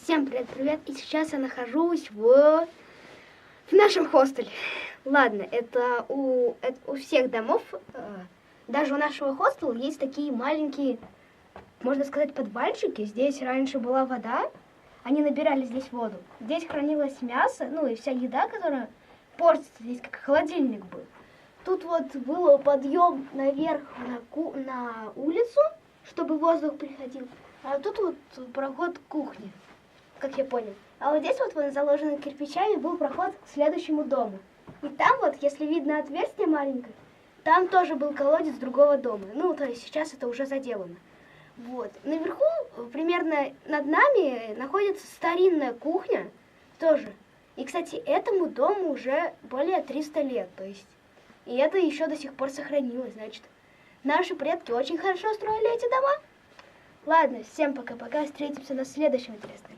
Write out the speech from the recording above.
Всем привет! И сейчас я нахожусь в нашем хостеле. Ладно, это у всех домов, даже у нашего хостела есть такие маленькие, можно сказать, подвальчики. Здесь раньше была вода, они набирали здесь воду. Здесь хранилось мясо, ну и вся еда, которая портится, здесь как холодильник был. Тут вот был подъем наверх на улицу, чтобы воздух приходил. А тут вот проход к кухне, как я понял. А вот здесь вот заложенный кирпичами был проход к следующему дому. И там вот, если видно отверстие маленькое, там тоже был колодец другого дома. Ну, то есть сейчас это уже заделано. Вот. Наверху, примерно над нами, находится старинная кухня тоже. И, кстати, этому дому уже более 300 лет. То есть, и это еще до сих пор сохранилось. Значит, наши предки очень хорошо строили эти дома. Ладно, всем пока-пока. Встретимся на следующем интересном.